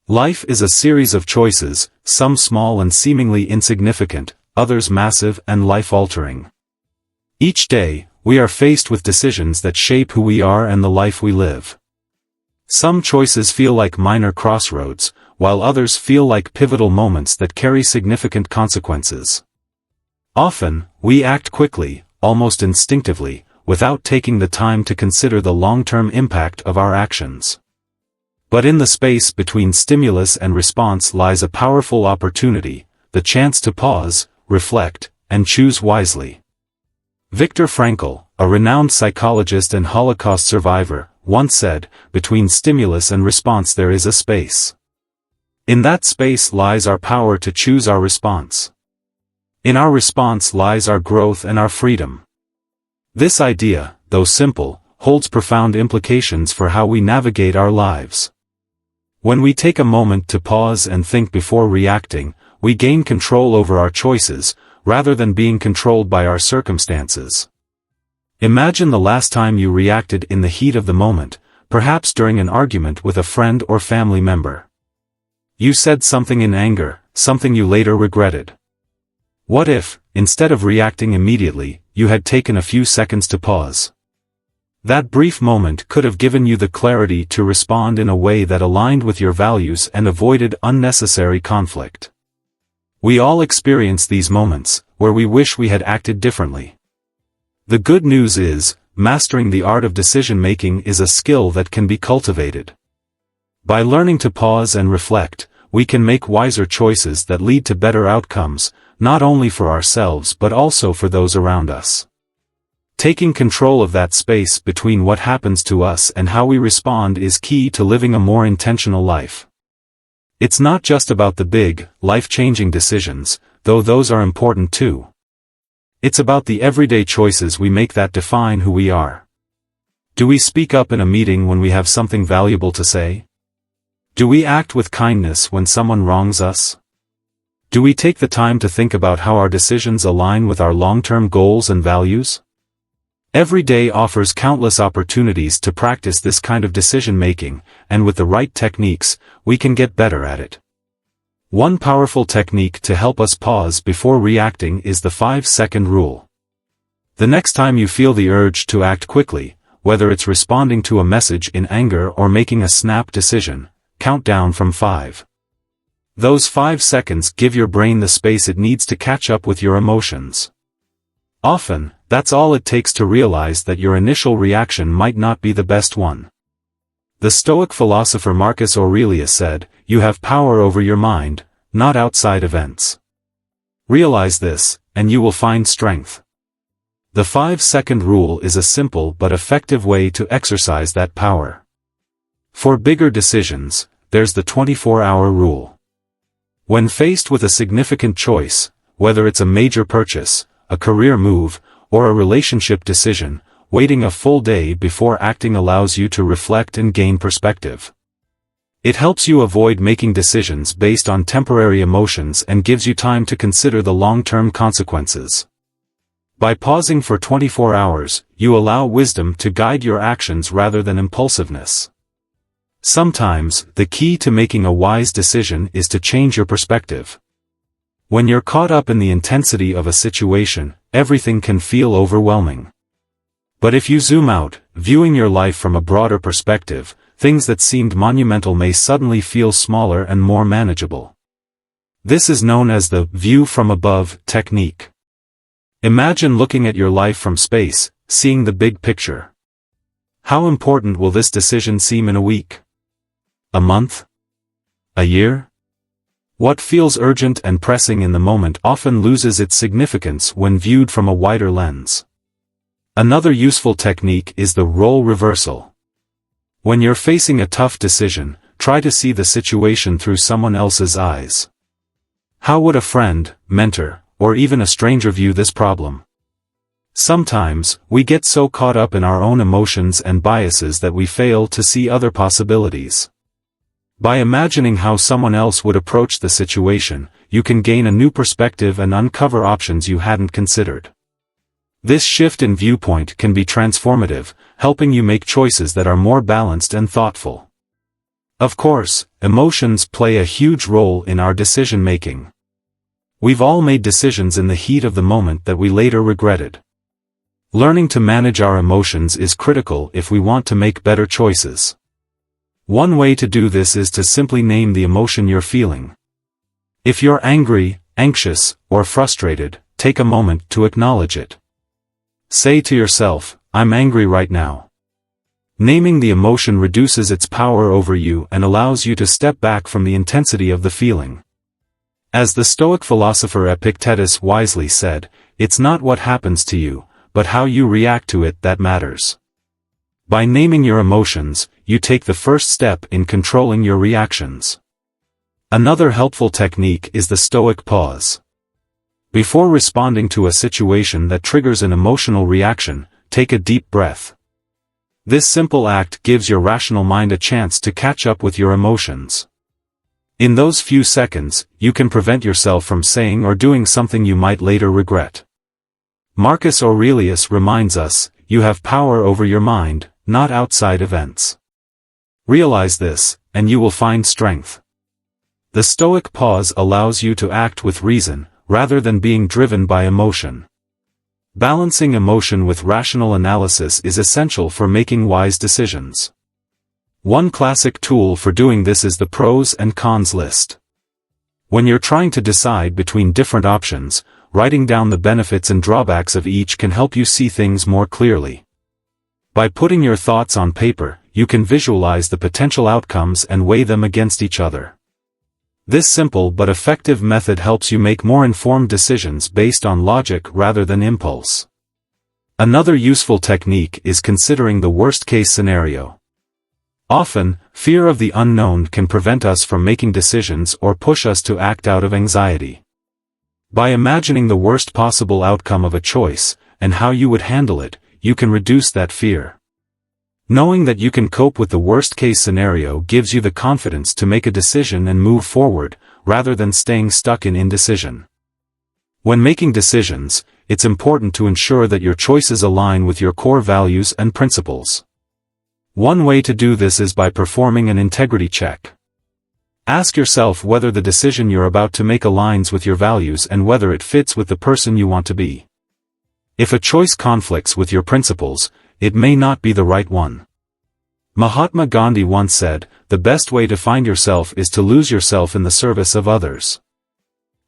Life is a series of choices, some small and seemingly insignificant, others massive and life-altering. Each day, we are faced with decisions that shape who we are and the life we live. Some choices feel like minor crossroads, while others feel like pivotal moments that carry significant consequences. Often, we act quickly, almost instinctively, without taking the time to consider the long-term impact of our actions. But in the space between stimulus and response lies a powerful opportunity, the chance to pause, reflect, and choose wisely. Viktor Frankl, a renowned psychologist and Holocaust survivor, once said, "Between stimulus and response there is a space. In that space lies our power to choose our response. In our response lies our growth and our freedom." This idea, though simple, holds profound implications for how we navigate our lives. When we take a moment to pause and think before reacting, we gain control over our choices, rather than being controlled by our circumstances. Imagine the last time you reacted in the heat of the moment, perhaps during an argument with a friend or family member. You said something in anger, something you later regretted. What if, instead of reacting immediately, you had taken a few seconds to pause? That brief moment could have given you the clarity to respond in a way that aligned with your values and avoided unnecessary conflict. We all experience these moments, where we wish we had acted differently. The good news is, mastering the art of decision-making is a skill that can be cultivated. By learning to pause and reflect, we can make wiser choices that lead to better outcomes, not only for ourselves but also for those around us. Taking control of that space between what happens to us and how we respond is key to living a more intentional life. It's not just about the big, life-changing decisions, though those are important too. It's about the everyday choices we make that define who we are. Do we speak up in a meeting when we have something valuable to say? Do we act with kindness when someone wrongs us? Do we take the time to think about how our decisions align with our long-term goals and values? Every day offers countless opportunities to practice this kind of decision-making, and with the right techniques, we can get better at it. One powerful technique to help us pause before reacting is the 5-second rule. The next time you feel the urge to act quickly, whether it's responding to a message in anger or making a snap decision, count down from 5. Those 5 seconds give your brain the space it needs to catch up with your emotions. Often, that's all it takes to realize that your initial reaction might not be the best one. The Stoic philosopher Marcus Aurelius said, "You have power over your mind, not outside events." Realize this, and you will find strength. The 5-second rule is a simple but effective way to exercise that power. For bigger decisions, there's the 24-hour rule. When faced with a significant choice, whether it's a major purchase, a career move, or a relationship decision, waiting a full day before acting allows you to reflect and gain perspective. It helps you avoid making decisions based on temporary emotions and gives you time to consider the long-term consequences. By pausing for 24 hours, you allow wisdom to guide your actions rather than impulsiveness. Sometimes, the key to making a wise decision is to change your perspective. When you're caught up in the intensity of a situation, everything can feel overwhelming. But if you zoom out, viewing your life from a broader perspective, things that seemed monumental may suddenly feel smaller and more manageable. This is known as the view from above technique. Imagine looking at your life from space, seeing the big picture. How important will this decision seem in a week? A month? A year? What feels urgent and pressing in the moment often loses its significance when viewed from a wider lens. Another useful technique is the role reversal. When you're facing a tough decision, try to see the situation through someone else's eyes. How would a friend, mentor, or even a stranger view this problem? Sometimes, we get so caught up in our own emotions and biases that we fail to see other possibilities. By imagining how someone else would approach the situation, you can gain a new perspective and uncover options you hadn't considered. This shift in viewpoint can be transformative, helping you make choices that are more balanced and thoughtful. Of course, emotions play a huge role in our decision-making. We've all made decisions in the heat of the moment that we later regretted. Learning to manage our emotions is critical if we want to make better choices. One way to do this is to simply name the emotion you're feeling. If you're angry, anxious, or frustrated, take a moment to acknowledge it. Say to yourself, "I'm angry right now." Naming the emotion reduces its power over you and allows you to step back from the intensity of the feeling. As the Stoic philosopher Epictetus wisely said, "It's not what happens to you, but how you react to it that matters." By naming your emotions, you take the first step in controlling your reactions. Another helpful technique is the Stoic pause. Before responding to a situation that triggers an emotional reaction, take a deep breath. This simple act gives your rational mind a chance to catch up with your emotions. In those few seconds, you can prevent yourself from saying or doing something you might later regret. Marcus Aurelius reminds us, "You have power over your mind, not outside events." Realize this, and you will find strength. The Stoic pause allows you to act with reason, rather than being driven by emotion. Balancing emotion with rational analysis is essential for making wise decisions. One classic tool for doing this is the pros and cons list. When you're trying to decide between different options, writing down the benefits and drawbacks of each can help you see things more clearly. By putting your thoughts on paper, you can visualize the potential outcomes and weigh them against each other. This simple but effective method helps you make more informed decisions based on logic rather than impulse. Another useful technique is considering the worst-case scenario. Often, fear of the unknown can prevent us from making decisions or push us to act out of anxiety. By imagining the worst possible outcome of a choice, and how you would handle it, you can reduce that fear. Knowing that you can cope with the worst-case scenario gives you the confidence to make a decision and move forward, rather than staying stuck in indecision. When making decisions, it's important to ensure that your choices align with your core values and principles. One way to do this is by performing an integrity check. Ask yourself whether the decision you're about to make aligns with your values and whether it fits with the person you want to be. If a choice conflicts with your principles, it may not be the right one. Mahatma Gandhi once said, "The best way to find yourself is to lose yourself in the service of others."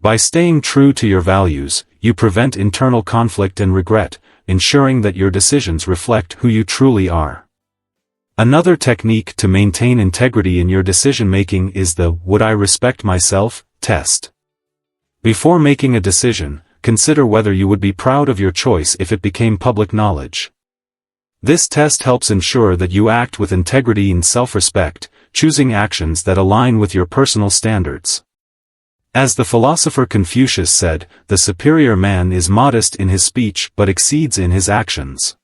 By staying true to your values, you prevent internal conflict and regret, ensuring that your decisions reflect who you truly are. Another technique to maintain integrity in your decision-making is the "Would I respect myself?" test. Before making a decision, consider whether you would be proud of your choice if it became public knowledge. This test helps ensure that you act with integrity and self-respect, choosing actions that align with your personal standards. As the philosopher Confucius said, "The superior man is modest in his speech but exceeds in his actions."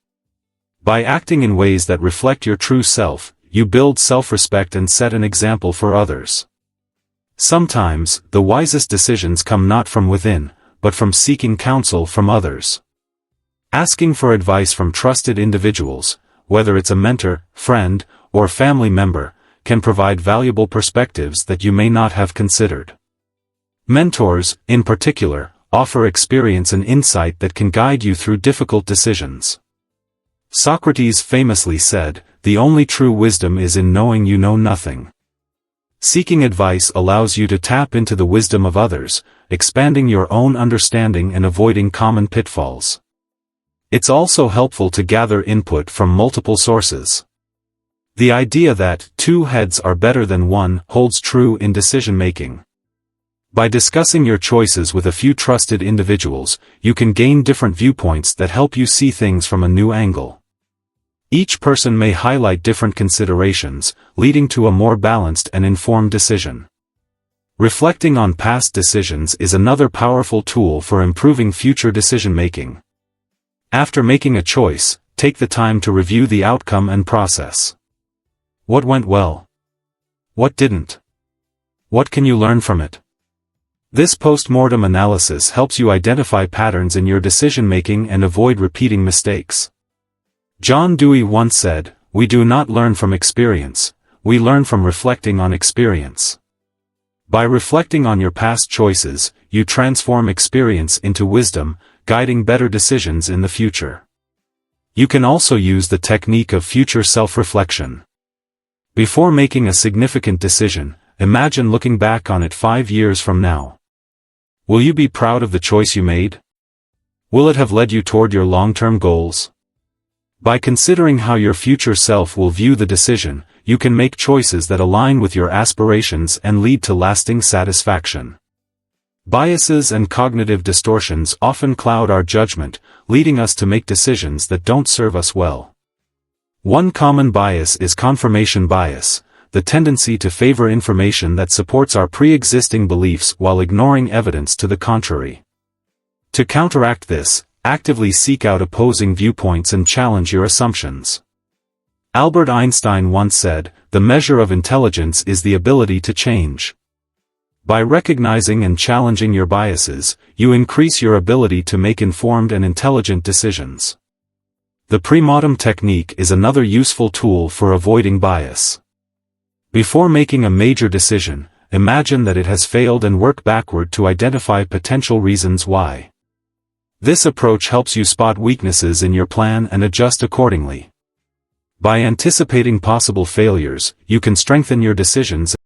By acting in ways that reflect your true self, you build self-respect and set an example for others. Sometimes, the wisest decisions come not from within, but from seeking counsel from others. Asking for advice from trusted individuals, whether it's a mentor, friend, or family member, can provide valuable perspectives that you may not have considered. Mentors, in particular, offer experience and insight that can guide you through difficult decisions. Socrates famously said, "The only true wisdom is in knowing you know nothing." Seeking advice allows you to tap into the wisdom of others, expanding your own understanding and avoiding common pitfalls. It's also helpful to gather input from multiple sources. The idea that two heads are better than one holds true in decision-making. By discussing your choices with a few trusted individuals, you can gain different viewpoints that help you see things from a new angle. Each person may highlight different considerations, leading to a more balanced and informed decision. Reflecting on past decisions is another powerful tool for improving future decision-making. After making a choice, take the time to review the outcome and process. What went well? What didn't? What can you learn from it? This post-mortem analysis helps you identify patterns in your decision-making and avoid repeating mistakes. John Dewey once said, "We do not learn from experience, we learn from reflecting on experience. By reflecting on your past choices, you transform experience into wisdom, guiding better decisions in the future. You can also use the technique of future self-reflection. Before making a significant decision, imagine looking back on it 5 years from now. Will you be proud of the choice you made? Will it have led you toward your long-term goals? By considering how your future self will view the decision, you can make choices that align with your aspirations and lead to lasting satisfaction. Biases and cognitive distortions often cloud our judgment, leading us to make decisions that don't serve us well. One common bias is confirmation bias, the tendency to favor information that supports our pre-existing beliefs while ignoring evidence to the contrary. To counteract this, actively seek out opposing viewpoints and challenge your assumptions. Albert Einstein once said, "The measure of intelligence is the ability to change." By recognizing and challenging your biases, you increase your ability to make informed and intelligent decisions. The premortem technique is another useful tool for avoiding bias. Before making a major decision, imagine that it has failed and work backward to identify potential reasons why. This approach helps you spot weaknesses in your plan and adjust accordingly. By anticipating possible failures, you can strengthen your decisions